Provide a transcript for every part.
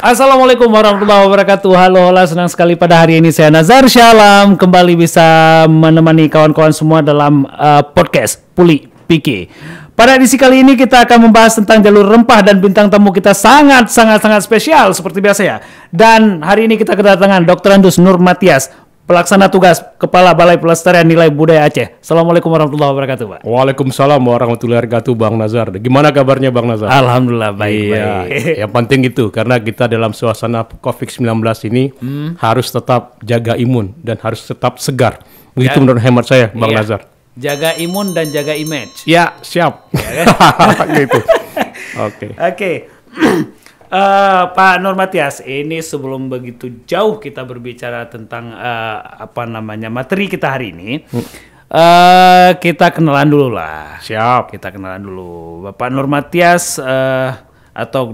Assalamualaikum warahmatullahi wabarakatuh. Halo, senang sekali pada hari ini saya Nazar Syalam kembali bisa menemani kawan-kawan semua dalam podcast Puli Pikir. Pada edisi kali ini kita akan membahas tentang jalur rempah dan bintang tamu kita sangat spesial seperti biasa ya. Dan hari ini kita kedatangan Dr. Andus Nur Matias, Pelaksana Tugas Kepala Balai Pelestarian Nilai Budaya Aceh. Assalamualaikum warahmatullahi wabarakatuh, Pak. Waalaikumsalam warahmatullahi wabarakatuh, Bang Nazar. Gimana kabarnya, Bang Nazar? Alhamdulillah baik. Yang penting itu, karena kita dalam suasana COVID-19 ini harus tetap jaga imun dan harus tetap segar. Begitu menurut hemat saya, Bang Nazar. Jaga imun dan jaga image. Ya, siap. Gitu. Oke. Pak Nur Matias, ini sebelum begitu jauh kita berbicara tentang materi kita hari ini, kita kenalan dulu lah. Siap. Kita kenalan dulu. Bapak Nur Matias atau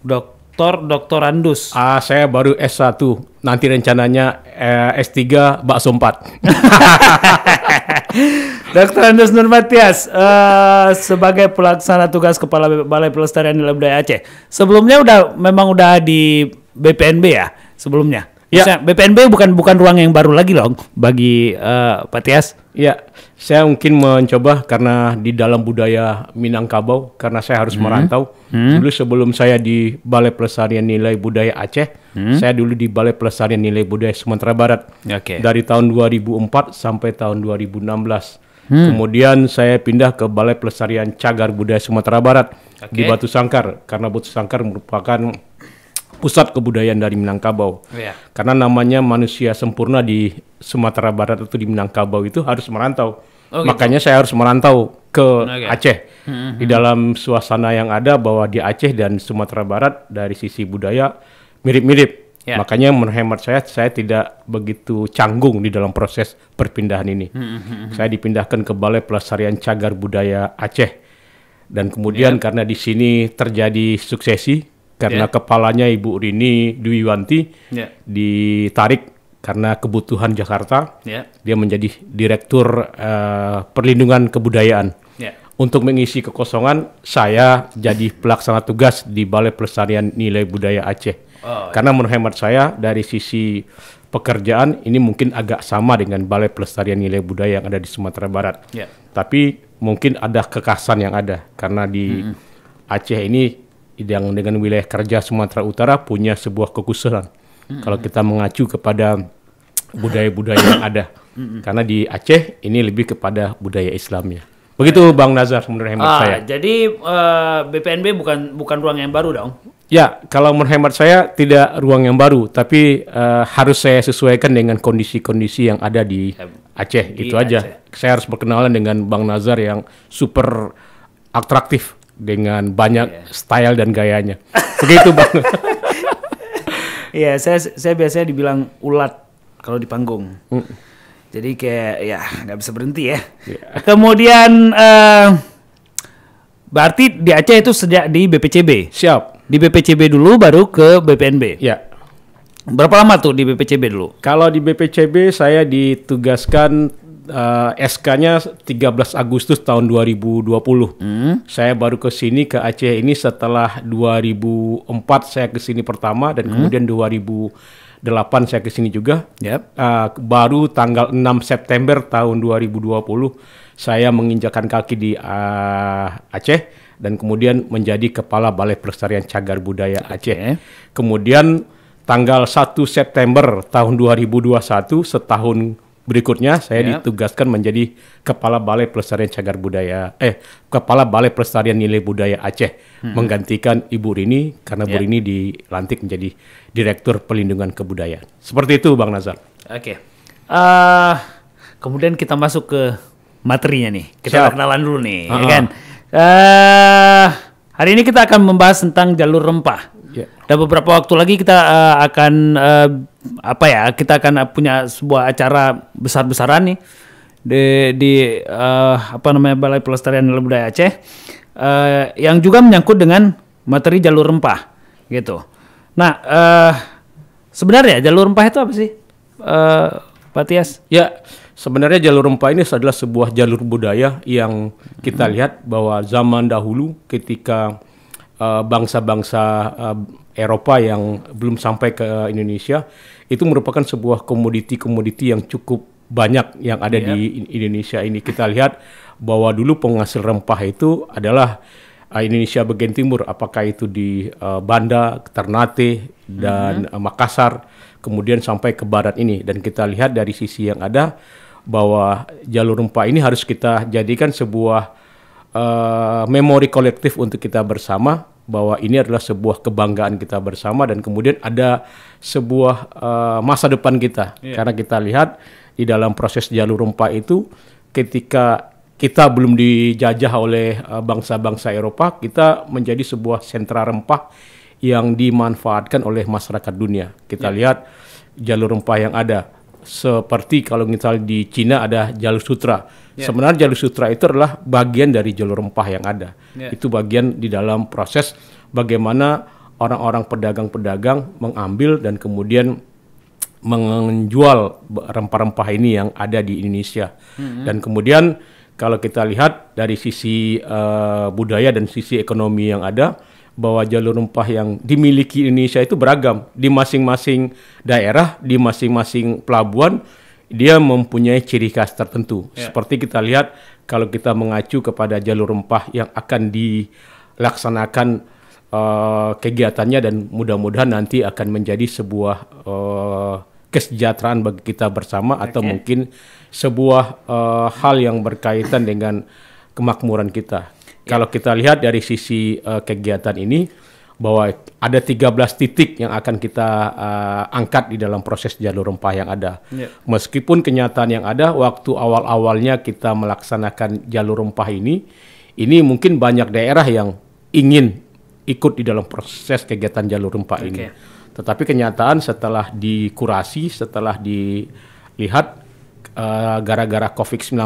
Dr. Andus. Saya baru S1. Nanti rencananya S3 bakso 4. Dr. Andus Nur Matias sebagai pelaksana tugas Kepala Balai Pelestarian Nilai Budaya Aceh. Sebelumnya memang udah di BPNB ya sebelumnya. Ya. BPNB bukan ruang yang baru lagi loh bagi Pak Tias. Ya, saya mungkin mencoba karena di dalam budaya Minangkabau, karena saya harus merantau. Dulu sebelum saya di Balai Pelestarian Nilai Budaya Aceh, saya dulu di Balai Pelestarian Nilai Budaya Sumatera Barat. Dari tahun 2004 sampai tahun 2016. Kemudian saya pindah ke Balai Pelestarian Cagar Budaya Sumatera Barat di Batu Sangkar, karena Batu Sangkar merupakan pusat kebudayaan dari Minangkabau. Karena namanya manusia sempurna di Sumatera Barat itu di Minangkabau itu harus merantau. Makanya saya harus merantau ke Aceh. Di dalam suasana yang ada bahwa di Aceh dan Sumatera Barat dari sisi budaya mirip-mirip. Makanya menurut saya tidak begitu canggung di dalam proses perpindahan ini. Saya dipindahkan ke Balai Pelestarian Cagar Budaya Aceh. Dan kemudian karena di sini terjadi suksesi, karena kepalanya Ibu Rini Dwiwanti ditarik karena kebutuhan Jakarta, dia menjadi Direktur Perlindungan Kebudayaan. Untuk mengisi kekosongan, saya jadi pelaksana tugas di Balai Pelestarian Nilai Budaya Aceh. Karena menurut hemat saya dari sisi pekerjaan ini mungkin agak sama dengan Balai Pelestarian Nilai Budaya yang ada di Sumatera Barat. Tapi mungkin ada kekhasan yang ada karena di Aceh ini yang dengan wilayah kerja Sumatera Utara punya sebuah kekhususan. Kalau kita mengacu kepada budaya-budaya yang ada. Karena di Aceh ini lebih kepada budaya Islamnya. Begitu Bang Nazar menurut hemat saya. Jadi BPNB bukan ruang yang baru dong? Ya, kalau menurut hemat saya tidak ruang yang baru, tapi harus saya sesuaikan dengan kondisi-kondisi yang ada di Aceh. Itu aja. Saya harus berkenalan dengan Bang Nazar yang super atraktif dengan banyak style dan gayanya. Begitu Bang. Iya, saya biasanya dibilang ulat kalau di panggung. Jadi kayak ya nggak bisa berhenti ya. Kemudian berarti di Aceh itu sejak di BPCB. Siap. Di BPCB dulu baru ke BPNB. Ya. Berapa lama tuh di BPCB dulu? Kalau di BPCB saya ditugaskan SK-nya 13 Agustus tahun 2020. Saya baru ke sini ke Aceh ini setelah 2004 saya ke sini pertama dan kemudian 2008 saya ke sini juga. Baru tanggal 6 September tahun 2020 saya menginjakan kaki di Aceh dan kemudian menjadi Kepala Balai Pelestarian Cagar Budaya Aceh. Kemudian tanggal 1 September tahun 2021 setahun berikutnya saya ditugaskan menjadi Kepala Balai Pelestarian Cagar Budaya Kepala Balai Pelestarian Nilai Budaya Aceh menggantikan Ibu Rini karena Bu Rini dilantik menjadi Direktur Perlindungan Kebudayaan. Seperti itu Bang Nazar. Kemudian kita masuk ke materinya nih. Kita kenalan dulu nih, ya kan? Hari ini kita akan membahas tentang jalur rempah. Dan beberapa waktu lagi kita akan kita akan punya sebuah acara besar-besaran nih di Balai Pelestarian Nilai Budaya Aceh yang juga menyangkut dengan materi jalur rempah gitu. Nah, sebenarnya jalur rempah itu apa sih, Pak Tias? Ya, sebenarnya jalur rempah ini adalah sebuah jalur budaya yang kita lihat bahwa zaman dahulu ketika bangsa-bangsa Eropa yang belum sampai ke Indonesia, itu merupakan sebuah komoditi-komoditi yang cukup banyak yang ada di Indonesia ini. Kita lihat bahwa dulu penghasil rempah itu adalah Indonesia bagian timur, apakah itu di Banda, Ternate, dan Makassar, kemudian sampai ke barat ini. Dan kita lihat dari sisi yang ada bahwa jalur rempah ini harus kita jadikan sebuah memori kolektif untuk kita bersama, bahwa ini adalah sebuah kebanggaan kita bersama, dan kemudian ada sebuah masa depan kita. Karena kita lihat di dalam proses jalur rempah itu, ketika kita belum dijajah oleh bangsa-bangsa Eropa, kita menjadi sebuah sentra rempah yang dimanfaatkan oleh masyarakat dunia. Kita lihat jalur rempah yang ada, seperti kalau misalnya di Cina ada jalur sutra. Sebenarnya jalur sutra itu adalah bagian dari jalur rempah yang ada. Itu bagian di dalam proses bagaimana orang-orang pedagang-pedagang mengambil dan kemudian menjual rempah-rempah ini yang ada di Indonesia. Dan kemudian kalau kita lihat dari sisi budaya dan sisi ekonomi yang ada, bahwa jalur rempah yang dimiliki Indonesia itu beragam. Di masing-masing daerah, di masing-masing pelabuhan, dia mempunyai ciri khas tertentu. Seperti kita lihat kalau kita mengacu kepada jalur rempah yang akan dilaksanakan kegiatannya, dan mudah-mudahan nanti akan menjadi sebuah kesejahteraan bagi kita bersama, atau mungkin sebuah hal yang berkaitan dengan kemakmuran kita. Kalau kita lihat dari sisi kegiatan ini, bahwa ada 13 titik yang akan kita angkat di dalam proses jalur rempah yang ada. Meskipun kenyataan yang ada, waktu awal-awalnya kita melaksanakan jalur rempah ini mungkin banyak daerah yang ingin ikut di dalam proses kegiatan jalur rempah ini. Tetapi kenyataan setelah dikurasi, setelah dilihat gara-gara COVID-19,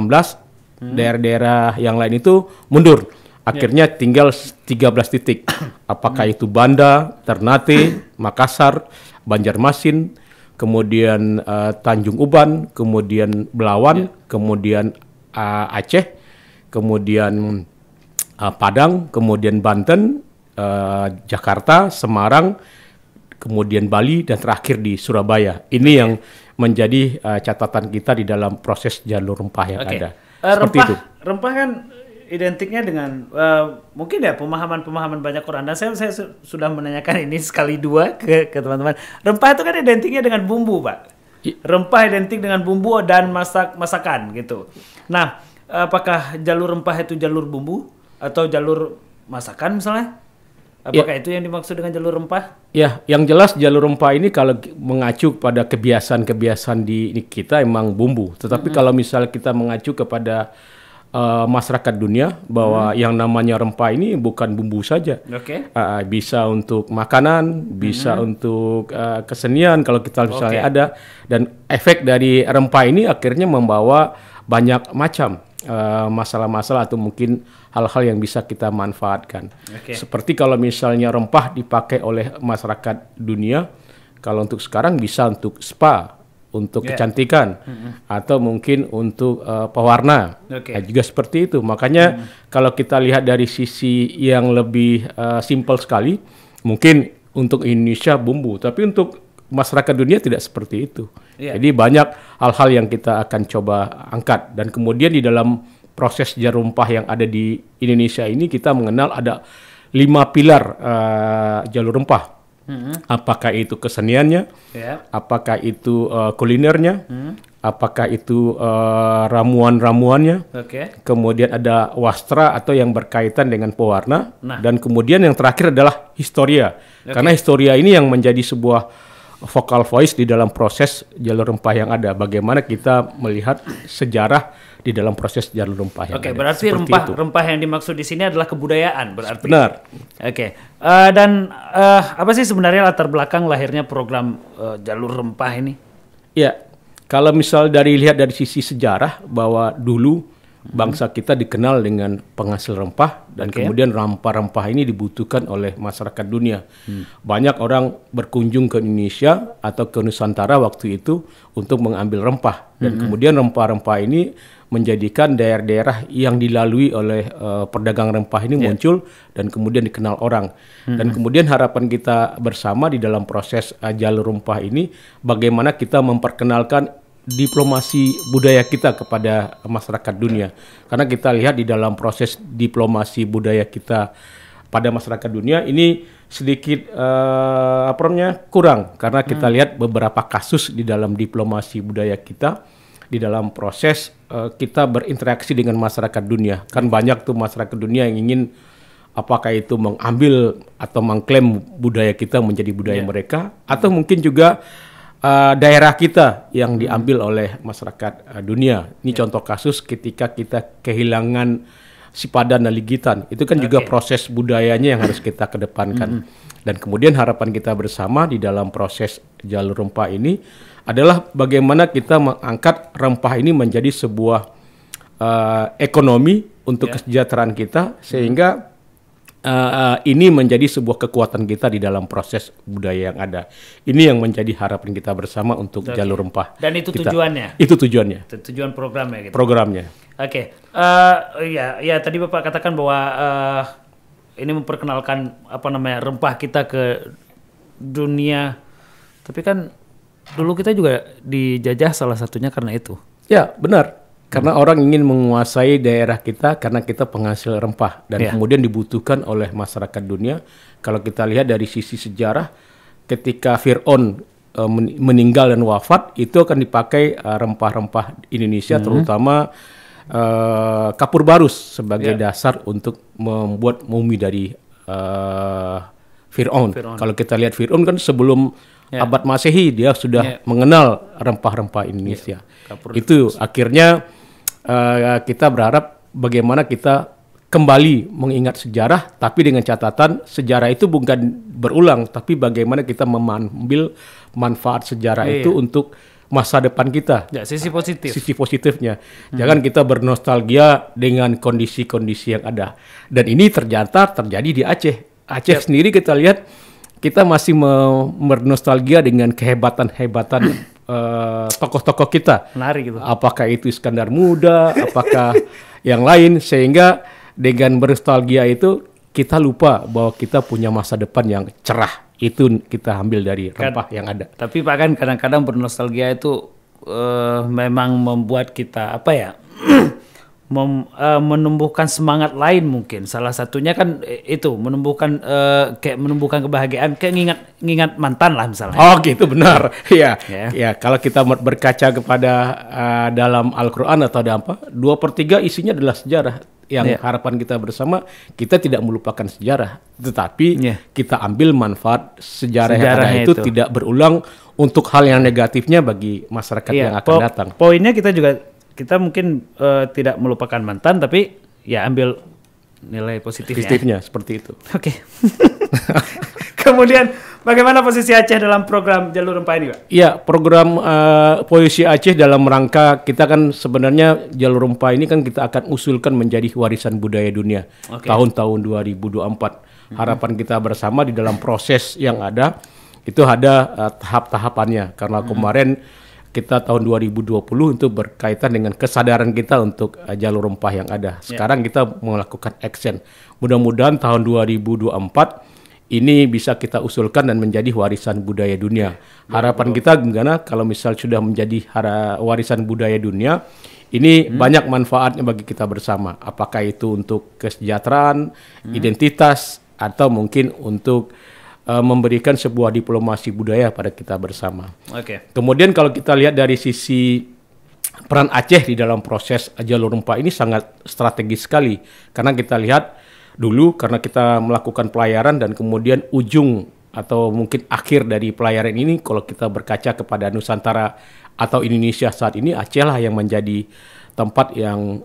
daerah-daerah yang lain itu mundur. Akhirnya tinggal 13 titik. Apakah itu Banda, Ternate, Makassar, Banjarmasin, kemudian Tanjung Uban, kemudian Belawan, kemudian Aceh, kemudian Padang, kemudian Banten, Jakarta, Semarang, kemudian Bali, dan terakhir di Surabaya. Ini yang menjadi catatan kita di dalam proses jalur rempah yang ada. Seperti itu. Rempah kan identiknya dengan mungkin ya pemahaman banyak orang, dan saya sudah menanyakan ini sekali dua ke teman-teman. Rempah itu kan identiknya dengan bumbu, Pak. Rempah identik dengan bumbu dan masakan gitu. Nah, apakah jalur rempah itu jalur bumbu atau jalur masakan misalnya? Apakah itu yang dimaksud dengan jalur rempah? Ya, yang jelas jalur rempah ini kalau mengacu pada kebiasaan-kebiasaan di kita emang bumbu. Tetapi kalau misalnya kita mengacu kepada masyarakat dunia, bahwa yang namanya rempah ini bukan bumbu saja. Bisa untuk makanan, bisa untuk kesenian kalau kita misalnya ada. Dan efek dari rempah ini akhirnya membawa banyak macam masalah-masalah atau mungkin hal-hal yang bisa kita manfaatkan. Seperti kalau misalnya rempah dipakai oleh masyarakat dunia, kalau untuk sekarang bisa untuk spa, untuk kecantikan, atau mungkin untuk pewarna, juga seperti itu. Makanya kalau kita lihat dari sisi yang lebih simpel sekali, mungkin untuk Indonesia bumbu, tapi untuk masyarakat dunia tidak seperti itu. Jadi banyak hal-hal yang kita akan coba angkat, dan kemudian di dalam proses jalur rempah yang ada di Indonesia ini kita mengenal ada 5 pilar jalur rempah. Apakah itu keseniannya, apakah itu kulinernya, apakah itu ramuan-ramuannya, kemudian ada wastra atau yang berkaitan dengan pewarna, dan kemudian yang terakhir adalah historia. Karena historia ini yang menjadi sebuah vocal voice di dalam proses jalur rempah yang ada. Bagaimana kita melihat sejarah di dalam proses jalur rempah yang ada. Berarti rempah yang dimaksud di sini adalah kebudayaan, berarti. Benar. Dan apa sih sebenarnya latar belakang lahirnya program jalur rempah ini? Ya, kalau misal lihat dari sisi sejarah, bahwa dulu bangsa kita dikenal dengan penghasil rempah dan kemudian rempah-rempah ini dibutuhkan oleh masyarakat dunia. Banyak orang berkunjung ke Indonesia atau ke Nusantara waktu itu untuk mengambil rempah dan kemudian rempah-rempah ini menjadikan daerah-daerah yang dilalui oleh perdagang rempah ini muncul dan kemudian dikenal orang. Dan kemudian harapan kita bersama di dalam proses jalur rempah ini bagaimana kita memperkenalkan diplomasi budaya kita kepada masyarakat dunia. Karena kita lihat di dalam proses diplomasi budaya kita pada masyarakat dunia ini sedikit kurang karena kita lihat beberapa kasus di dalam diplomasi budaya kita di dalam proses kita berinteraksi dengan masyarakat dunia. Kan banyak tuh masyarakat dunia yang ingin apakah itu mengambil atau mengklaim budaya kita menjadi budaya mereka atau mungkin juga daerah kita yang diambil oleh masyarakat dunia. Ini contoh kasus ketika kita kehilangan Sipadan dan Ligitan. Itu kan juga proses budayanya yang harus kita kedepankan. Dan kemudian harapan kita bersama di dalam proses jalur rempah ini adalah bagaimana kita mengangkat rempah ini menjadi sebuah ekonomi untuk kesejahteraan kita sehingga ini menjadi sebuah kekuatan kita di dalam proses budaya yang ada. Ini yang menjadi harapan kita bersama untuk jalur rempah. Dan itu tujuannya? Itu tujuannya. Tujuan programnya gitu? Programnya. Oke. Ya tadi Bapak katakan bahwa ini memperkenalkan rempah kita ke dunia. Tapi kan dulu kita juga dijajah salah satunya karena itu. Ya, benar. Karena orang ingin menguasai daerah kita karena kita penghasil rempah dan kemudian dibutuhkan oleh masyarakat dunia. Kalau kita lihat dari sisi sejarah, ketika Fir'aun meninggal dan wafat, itu akan dipakai rempah-rempah Indonesia, terutama kapur barus sebagai dasar untuk membuat mumi dari Fir'aun. Kalau kita lihat Fir'aun kan sebelum abad Masehi dia sudah mengenal rempah-rempah Indonesia. Itu akhirnya kita berharap bagaimana kita kembali mengingat sejarah, tapi dengan catatan sejarah itu bukan berulang, tapi bagaimana kita mengambil manfaat sejarah itu untuk masa depan kita. Ya, sisi positif. Sisi positifnya. Jangan kita bernostalgia dengan kondisi-kondisi yang ada. Dan ini ternyata terjadi di Aceh. Aceh sendiri kita lihat, kita masih bernostalgia dengan kehebatan-hebatan tokoh-tokoh kita. Menarik gitu. Apakah itu Iskandar Muda, apakah yang lain, sehingga dengan bernostalgia itu kita lupa bahwa kita punya masa depan yang cerah. Itu kita ambil dari rempah yang ada. Tapi Pak, kan kadang-kadang bernostalgia itu memang membuat kita menumbuhkan semangat lain mungkin. Salah satunya kan itu menumbuhkan kebahagiaan, kayak ngingat mantan lah misalnya. Oh gitu, benar. Ya, kalau kita berkaca kepada dalam Al-Quran atau ada 2/3 isinya adalah sejarah. Yang harapan kita bersama, kita tidak melupakan sejarah, tetapi kita ambil manfaat sejarah yang ada itu tidak berulang untuk hal yang negatifnya bagi masyarakat yang akan datang. Poinnya kita mungkin tidak melupakan mantan, tapi ya ambil nilai positifnya seperti itu. Oke. Kemudian bagaimana posisi Aceh dalam program jalur rempah ini, Pak? Ya, program posisi Aceh dalam rangka kita kan sebenarnya jalur rempah ini kan kita akan usulkan menjadi warisan budaya dunia tahun 2024. Harapan kita bersama di dalam proses yang ada itu ada tahap-tahapannya, karena kemarin kita tahun 2020 untuk berkaitan dengan kesadaran kita untuk jalur rempah yang ada. Sekarang kita melakukan action. Mudah-mudahan tahun 2024 ini bisa kita usulkan dan menjadi warisan budaya dunia. Harapan kita gimana kalau misal sudah menjadi warisan budaya dunia, ini banyak manfaatnya bagi kita bersama. Apakah itu untuk kesejahteraan, identitas, atau mungkin untuk memberikan sebuah diplomasi budaya pada kita bersama. Kemudian kalau kita lihat dari sisi peran Aceh di dalam proses jalur rempah ini sangat strategis sekali. Karena kita lihat dulu, karena kita melakukan pelayaran dan kemudian ujung atau mungkin akhir dari pelayaran ini, kalau kita berkaca kepada Nusantara atau Indonesia saat ini, Aceh lah yang menjadi tempat yang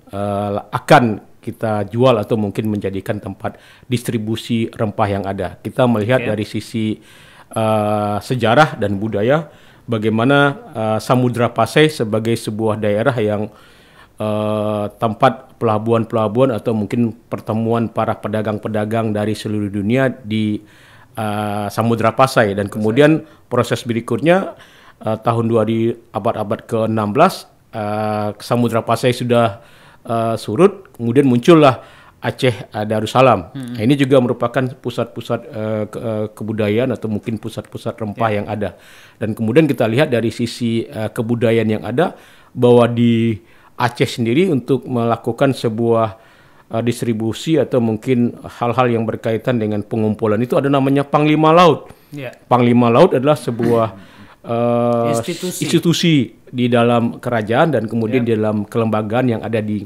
akan kita jual atau mungkin menjadikan tempat distribusi rempah yang ada. Kita melihat dari sisi sejarah dan budaya, bagaimana Samudra Pasai sebagai sebuah daerah yang tempat pelabuhan-pelabuhan atau mungkin pertemuan para pedagang-pedagang dari seluruh dunia di Samudra Pasai. Dan kemudian proses berikutnya tahun abad-abad ke-16 Samudra Pasai sudah surut, kemudian muncullah Aceh Darussalam. Nah, ini juga merupakan pusat-pusat kebudayaan atau mungkin pusat-pusat rempah yang ada. Dan kemudian kita lihat dari sisi kebudayaan yang ada bahwa di Aceh sendiri untuk melakukan sebuah distribusi atau mungkin hal-hal yang berkaitan dengan pengumpulan itu ada namanya Panglima Laut. Panglima Laut adalah sebuah institusi di dalam kerajaan dan kemudian di dalam kelembagaan yang ada di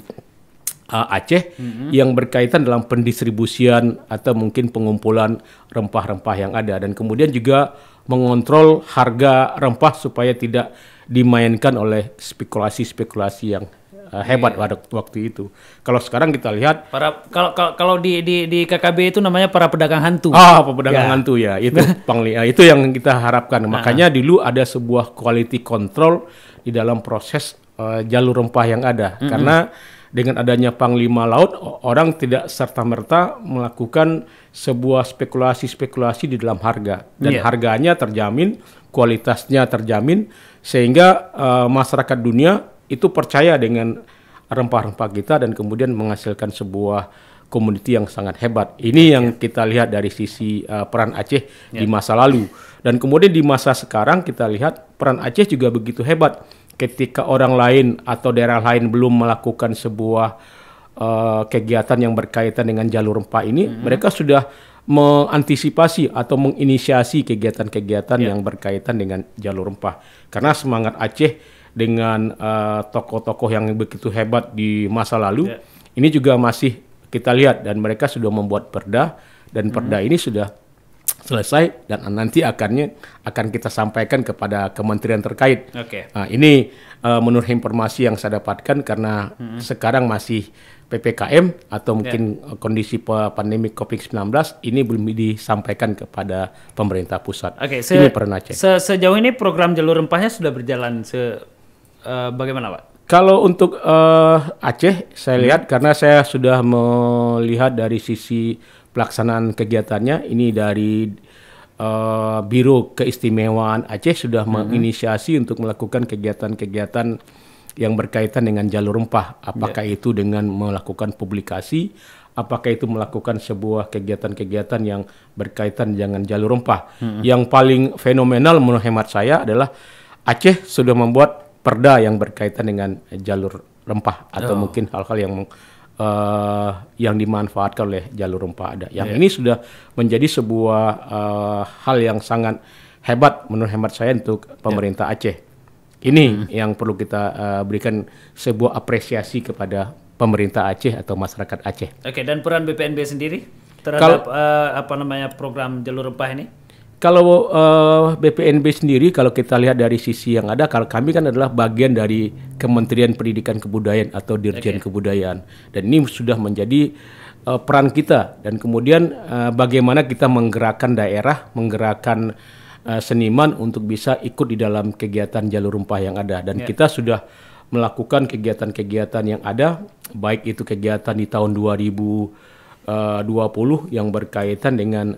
Aceh yang berkaitan dalam pendistribusian atau mungkin pengumpulan rempah-rempah yang ada, dan kemudian juga mengontrol harga rempah supaya tidak dimainkan oleh spekulasi-spekulasi yang hebat pada waktu itu. Kalau sekarang kita lihat kalau di KKB itu namanya para pedagang hantu. Pedagang hantu ya, itu itu yang kita harapkan. Makanya dulu ada sebuah quality control di dalam proses jalur rempah yang ada. Karena dengan adanya Panglima Laut, orang tidak serta-merta melakukan sebuah spekulasi-spekulasi di dalam harga. Dan harganya terjamin, kualitasnya terjamin, sehingga masyarakat dunia itu percaya dengan rempah-rempah kita dan kemudian menghasilkan sebuah komoditi yang sangat hebat. Ini yang kita lihat dari sisi peran Aceh di masa lalu. Dan kemudian di masa sekarang kita lihat peran Aceh juga begitu hebat. Ketika orang lain atau daerah lain belum melakukan sebuah kegiatan yang berkaitan dengan jalur rempah ini, mereka sudah mengantisipasi atau menginisiasi kegiatan-kegiatan yang berkaitan dengan jalur rempah. Karena semangat Aceh dengan tokoh-tokoh yang begitu hebat di masa lalu, ini juga masih kita lihat, dan mereka sudah membuat perda, dan perda ini sudah selesai dan nanti akan kita sampaikan kepada kementerian terkait. Nah, ini menurut informasi yang saya dapatkan, karena sekarang masih PPKM atau mungkin kondisi pandemi COVID-19 ini belum disampaikan kepada pemerintah pusat. Ini peran Aceh. Sejauh ini program jalur rempahnya sudah berjalan bagaimana, Pak? Kalau untuk Aceh, saya lihat karena saya sudah melihat dari sisi pelaksanaan kegiatannya, ini dari Biro Keistimewaan Aceh sudah menginisiasi untuk melakukan kegiatan-kegiatan yang berkaitan dengan jalur rempah. Apakah itu dengan melakukan publikasi, apakah itu melakukan sebuah kegiatan-kegiatan yang berkaitan dengan jalur rempah. Yang paling fenomenal menurut hemat saya adalah Aceh sudah membuat perda yang berkaitan dengan jalur rempah atau mungkin hal-hal yang dimanfaatkan oleh jalur rempah ada. Yang ini sudah menjadi sebuah hal yang sangat hebat menurut hemat saya untuk pemerintah Aceh. Ini yang perlu kita berikan sebuah apresiasi kepada pemerintah Aceh atau masyarakat Aceh. Dan peran BPNB sendiri terhadap program jalur rempah ini? Kalau BPNB sendiri, kalau kita lihat dari sisi yang ada, kalau kami kan adalah bagian dari Kementerian Pendidikan Kebudayaan atau Dirjen Kebudayaan, dan ini sudah menjadi peran kita. Dan kemudian bagaimana kita menggerakkan daerah, menggerakkan seniman untuk bisa ikut di dalam kegiatan jalur rempah yang ada. Dan kita sudah melakukan kegiatan-kegiatan yang ada, baik itu kegiatan di tahun 2020 yang berkaitan dengan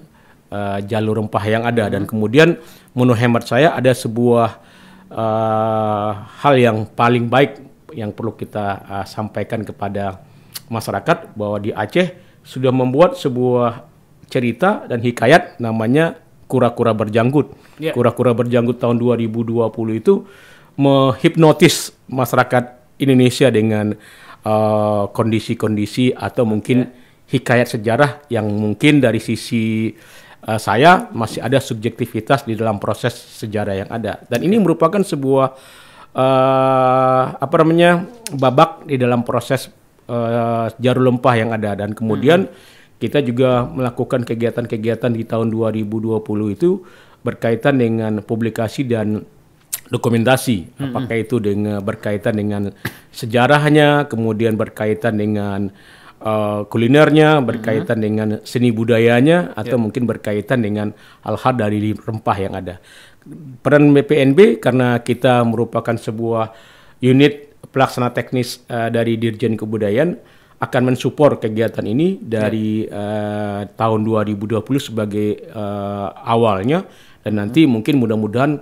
jalur rempah yang ada. Dan kemudian menurut hemat saya ada sebuah hal yang paling baik yang perlu kita sampaikan kepada masyarakat, bahwa di Aceh sudah membuat sebuah cerita dan hikayat namanya Kura-Kura Berjanggut. Kura-Kura Berjanggut tahun 2020 itu menghipnotis masyarakat Indonesia dengan kondisi-kondisi atau mungkin hikayat sejarah yang mungkin dari sisi saya masih ada subjektivitas di dalam proses sejarah yang ada. Dan ini merupakan sebuah babak di dalam proses jalur rempah yang ada. Dan kemudian kita juga melakukan kegiatan-kegiatan di tahun 2020 itu berkaitan dengan publikasi dan dokumentasi. Apakah itu berkaitan dengan sejarahnya, kemudian berkaitan dengan kulinernya, berkaitan dengan seni budayanya, atau mungkin berkaitan dengan hal-hal dari rempah yang ada. Peran BPNB karena kita merupakan sebuah unit pelaksana teknis dari Dirjen Kebudayaan akan mensupport kegiatan ini dari tahun 2020 sebagai awalnya, dan nanti mungkin mudah-mudahan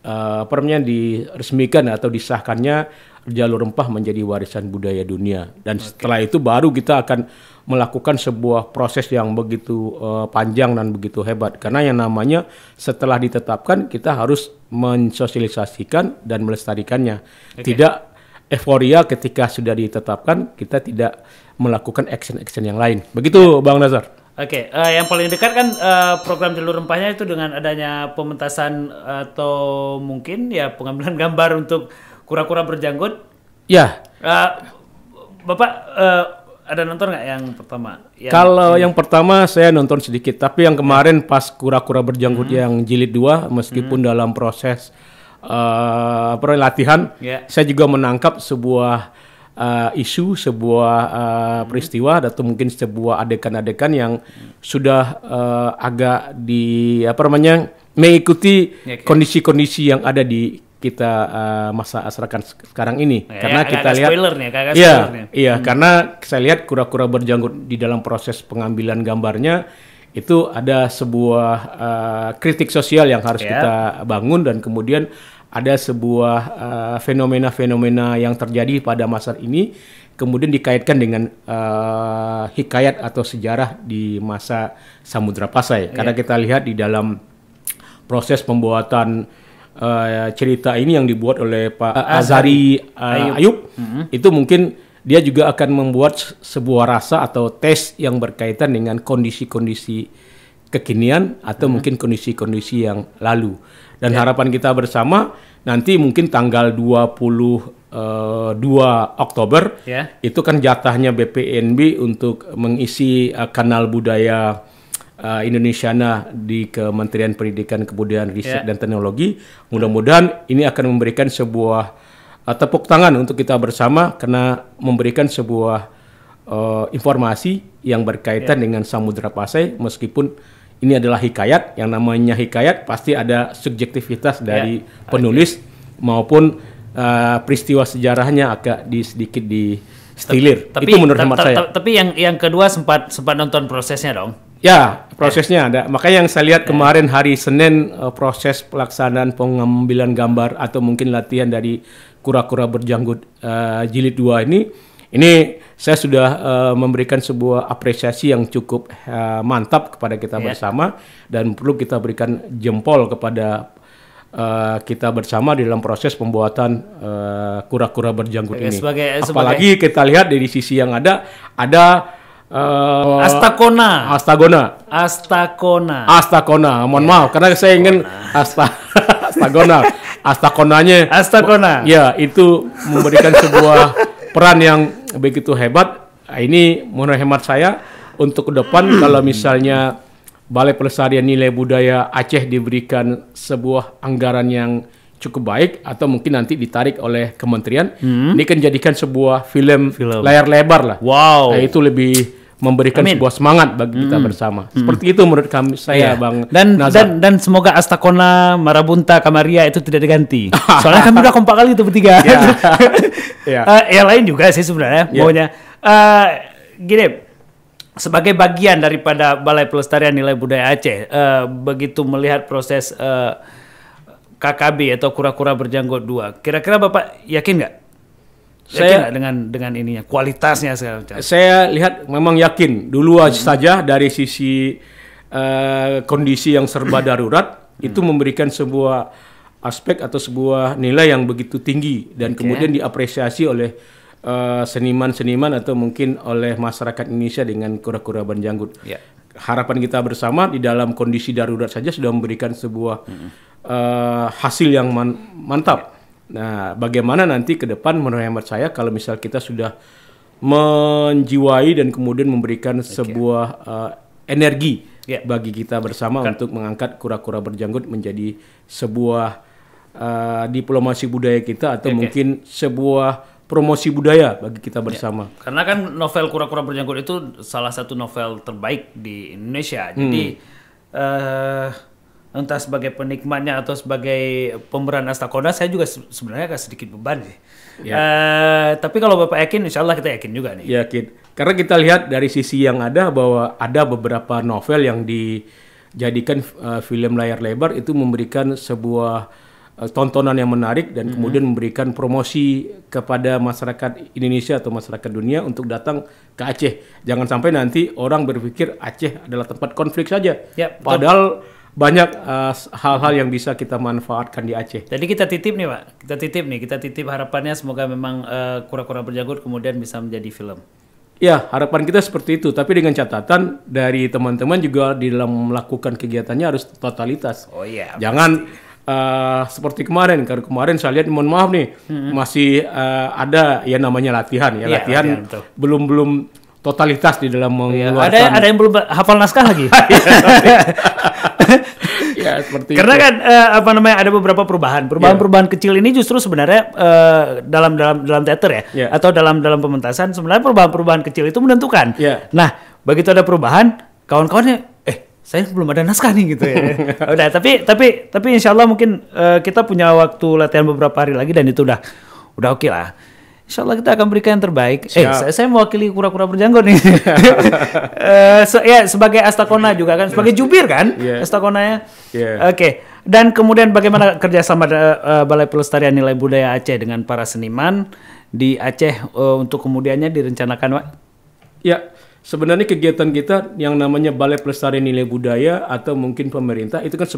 diresmikan atau disahkannya jalur rempah menjadi warisan budaya dunia. Dan setelah itu baru kita akan melakukan sebuah proses yang begitu panjang dan begitu hebat. Karena yang namanya setelah ditetapkan kita harus mensosialisasikan dan melestarikannya. Tidak euforia ketika sudah ditetapkan, kita tidak melakukan action-action yang lain. Begitu Bang Nazar. Oke, yang paling dekat kan program jalur rempahnya itu dengan adanya pementasan atau mungkin ya pengambilan gambar untuk kura-kura berjanggut. Ya. Bapak ada nonton nggak yang pertama? Kalau yang pertama saya nonton sedikit, tapi yang kemarin pas kura-kura berjanggut yang jilid 2, meskipun dalam proses latihan, saya juga menangkap sebuah isu, sebuah peristiwa atau mungkin sebuah adegan-adegan yang sudah agak mengikuti kondisi-kondisi yang ada di kita masa masyarakat sekarang ini. Karena kita lihat karena saya lihat kura-kura berjanggut di dalam proses pengambilan gambarnya itu ada sebuah kritik sosial yang harus kita bangun, dan kemudian ada sebuah fenomena-fenomena yang terjadi pada masa ini kemudian dikaitkan dengan hikayat atau sejarah di masa Samudra Pasai. Karena kita lihat di dalam proses pembuatan cerita ini yang dibuat oleh Pak Azhari Ayub, itu mungkin dia juga akan membuat sebuah rasa atau tes yang berkaitan dengan kondisi-kondisi kekinian atau mungkin kondisi-kondisi yang lalu. Dan harapan kita bersama nanti mungkin tanggal 22 Oktober itu kan jatahnya BPNB untuk mengisi kanal budaya Indonesiana di Kementerian Pendidikan, Kebudayaan, Riset dan Teknologi. Mudah-mudahan ini akan memberikan sebuah tepuk tangan untuk kita bersama karena memberikan sebuah informasi yang berkaitan dengan Samudra Pasai. Meskipun ini adalah hikayat, yang namanya hikayat pasti ada subjektivitas dari penulis maupun peristiwa sejarahnya agak sedikit distilir. Itu menurut hemat saya. Tapi yang kedua sempat nonton prosesnya dong. Ya, prosesnya ada. Makanya yang saya lihat kemarin hari Senin proses pelaksanaan pengambilan gambar atau mungkin latihan dari kura-kura berjanggut jilid 2 ini saya sudah memberikan sebuah apresiasi yang cukup mantap kepada kita bersama, dan perlu kita berikan jempol kepada kita bersama di dalam proses pembuatan kura-kura berjanggut ini. Apalagi kita lihat dari sisi yang ada Astakona. Mohon maaf karena saya ingin Astakona. Ya, itu memberikan sebuah peran yang begitu hebat. Ini menurut hemat saya untuk ke depan kalau misalnya Balai Pelestarian Nilai Budaya Aceh diberikan sebuah anggaran yang cukup baik atau mungkin nanti ditarik oleh kementerian, ini kan jadikan sebuah film layar lebar lah. Wow. Nah, itu lebih memberikan sebuah semangat bagi kita bersama. Seperti itu menurut saya, Bang. Dan semoga Astakona, Marabunta, Kamaria itu tidak diganti. Soalnya kami udah kompak kali itu bertiga. Yang lain juga sih sebenarnya maunya. Gini, sebagai bagian daripada Balai Pelestarian Nilai Budaya Aceh, begitu melihat proses KKB atau kura-kura berjanggut 2, kira-kira Bapak yakin nggak? Saya dengan ininya, kualitasnya segala macam. Saya lihat memang yakin dulu saja dari sisi kondisi yang serba darurat itu memberikan sebuah aspek atau sebuah nilai yang begitu tinggi dan kemudian diapresiasi oleh seniman-seniman atau mungkin oleh masyarakat Indonesia dengan kura-kura berjanggut. Harapan kita bersama di dalam kondisi darurat saja sudah memberikan sebuah hasil yang mantap. Nah, bagaimana nanti ke depan menurut hemat saya kalau misal kita sudah menjiwai dan kemudian memberikan sebuah energi bagi kita bersama untuk mengangkat kura-kura berjanggut menjadi sebuah diplomasi budaya kita atau mungkin sebuah promosi budaya bagi kita bersama. Karena kan novel Kura-kura Berjanggut itu salah satu novel terbaik di Indonesia. Jadi entah sebagai penikmatnya atau sebagai pemeran Astakona, saya juga sebenarnya agak sedikit beban sih. Tapi kalau Bapak yakin, insya Allah kita yakin juga nih. Yakin. Karena kita lihat dari sisi yang ada bahwa ada beberapa novel yang dijadikan film layar lebar itu memberikan sebuah tontonan yang menarik dan kemudian memberikan promosi kepada masyarakat Indonesia atau masyarakat dunia untuk datang ke Aceh. Jangan sampai nanti orang berpikir Aceh adalah tempat konflik saja. Ya, padahal banyak hal-hal yang bisa kita manfaatkan di Aceh. Jadi kita titip nih Pak, kita titip harapannya semoga memang Kura-Kura Berjanggut kemudian bisa menjadi film. Ya, harapan kita seperti itu. Tapi dengan catatan dari teman-teman juga di dalam melakukan kegiatannya harus totalitas. Oh iya. Jangan seperti kemarin. Karena kemarin saya lihat, mohon maaf nih, masih ada ya namanya latihan. Latihan belum totalitas di dalam mengeluarkan. Ada yang belum hafal naskah lagi. Ya, seperti karena itu. Kan ada beberapa perubahan kecil ini justru sebenarnya dalam teater ya, atau dalam pementasan sebenarnya perubahan kecil itu menentukan. Nah, begitu ada perubahan, kawan-kawannya saya belum ada naskah nih gitu ya. Udah, tapi insya Allah mungkin kita punya waktu latihan beberapa hari lagi dan itu udah oke lah. Insya Allah kita akan berikan yang terbaik. Saya mewakili Kura-Kura Berjanggut nih. Sebagai Astakona juga kan, sebagai jubir kan, Astakonanya. Oke. Dan kemudian bagaimana kerjasama Balai Pelestarian Nilai Budaya Aceh dengan para seniman di Aceh untuk kemudiannya direncanakan, Pak? Ya. Sebenarnya kegiatan kita yang namanya Balai Pelestarian Nilai Budaya atau mungkin pemerintah itu kan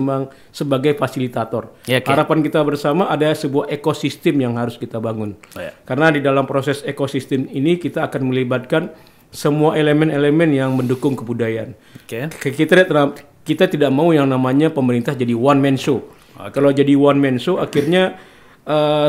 sebagai fasilitator. Harapan kita bersama ada sebuah ekosistem yang harus kita bangun. Karena di dalam proses ekosistem ini kita akan melibatkan semua elemen-elemen yang mendukung kebudayaan. Kita tidak mau yang namanya pemerintah jadi one man show. Kalau jadi one man show akhirnya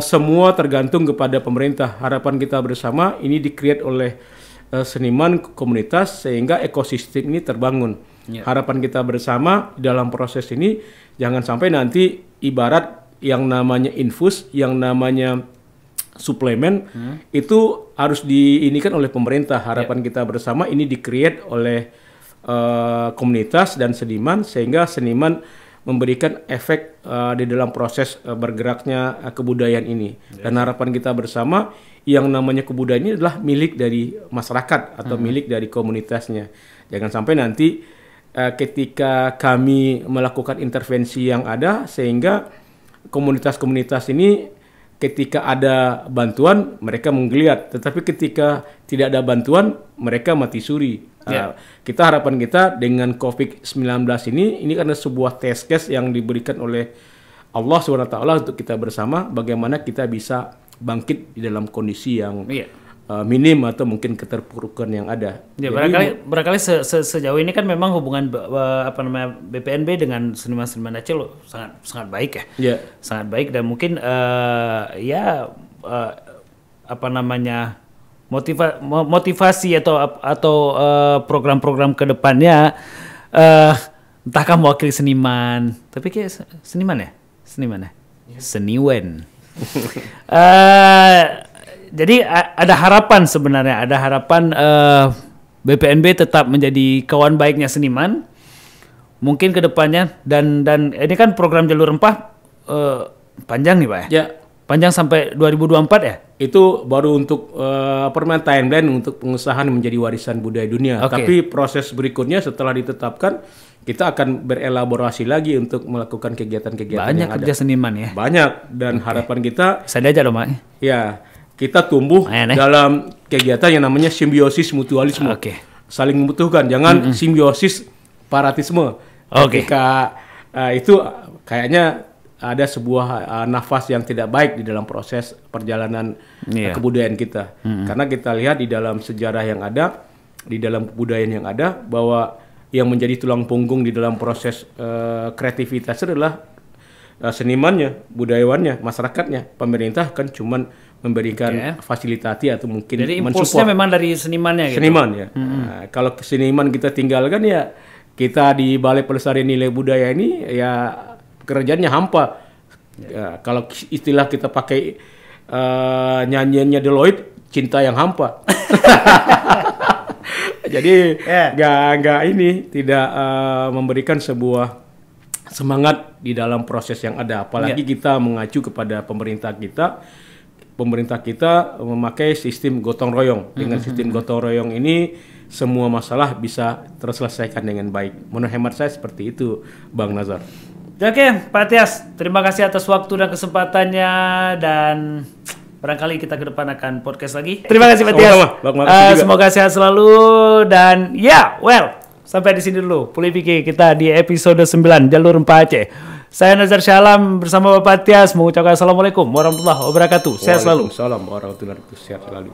semua tergantung kepada pemerintah. Harapan kita bersama ini di-create oleh seniman komunitas sehingga ekosistem ini terbangun. Harapan kita bersama dalam proses ini jangan sampai nanti ibarat yang namanya infus, yang namanya suplemen itu harus diinikan oleh pemerintah. Harapan kita bersama ini di-create oleh komunitas dan seniman sehingga seniman memberikan efek di dalam proses bergeraknya kebudayaan ini. Dan harapan kita bersama yang namanya kebudayaan ini adalah milik dari masyarakat atau milik dari komunitasnya. Jangan sampai nanti ketika kami melakukan intervensi yang ada sehingga komunitas-komunitas ini ketika ada bantuan mereka menggeliat, tetapi ketika tidak ada bantuan mereka mati suri. Kita harapan kita dengan COVID-19 ini karena sebuah test case yang diberikan oleh Allah SWT untuk kita bersama bagaimana kita bisa bangkit di dalam kondisi yang minim atau mungkin keterpurukan yang ada. Barangkali sejauh ini kan memang hubungan BPNB dengan seniman-seniman Aceh sangat baik ya. Sangat baik dan mungkin motivasi atau program-program ke depannya entahkah mewakili seniman, tapi kayak seniman ya? Seniwen. Jadi ada harapan sebenarnya, BPNB tetap menjadi kawan baiknya seniman mungkin ke depannya dan ini kan program Jalur Rempah panjang nih Pak ya? Panjang sampai 2024 ya? Itu baru untuk timeline untuk pengesahan menjadi warisan budaya dunia. Tapi proses berikutnya setelah ditetapkan kita akan berelaborasi lagi untuk melakukan kegiatan-kegiatan banyak yang kerja ada. Seniman ya? Banyak dan harapan kita saya diajak dong Pak. Ya, kita tumbuh dalam kegiatan yang namanya simbiosis mutualisme. Saling membutuhkan, jangan simbiosis paratisme. Ketika itu kayaknya ada sebuah nafas yang tidak baik di dalam proses perjalanan kebudayaan kita. Karena kita lihat di dalam sejarah yang ada, di dalam kebudayaan yang ada, bahwa yang menjadi tulang punggung di dalam proses kreativitas adalah senimannya, budayawannya, masyarakatnya. Pemerintah kan cuman memberikan fasilitasi atau mungkin jadi impulsnya memang dari senimannya gitu. Seniman ya. Kalau seniman kita tinggalkan ya kita di Balai Pelestarian Nilai Budaya ini ya pekerjaannya hampa. Kalau istilah kita pakai nyanyiannya Deloitte, cinta yang hampa. Jadi tidak memberikan sebuah semangat di dalam proses yang ada. Apalagi kita mengacu kepada pemerintah kita. Pemerintah kita memakai sistem gotong royong. Dengan sistem gotong royong ini semua masalah bisa terselesaikan dengan baik. Menurut hemat saya seperti itu, Bang Nazar. Oke, Pak Tias, terima kasih atas waktu dan kesempatannya, dan barangkali kita ke depan akan podcast lagi. Terima kasih Pak Tias. Semoga sehat selalu, dan sampai di sini dulu Puli Pikir kita di episode 9 Jalur 4 Aceh. Saya Nazar Syalam bersama Bapak Tias mengucapkan Assalamualaikum warahmatullahi wabarakatuh. Sehat selalu. Waalaikumsalam warahmatullahi wabarakatuh. Sehat selalu.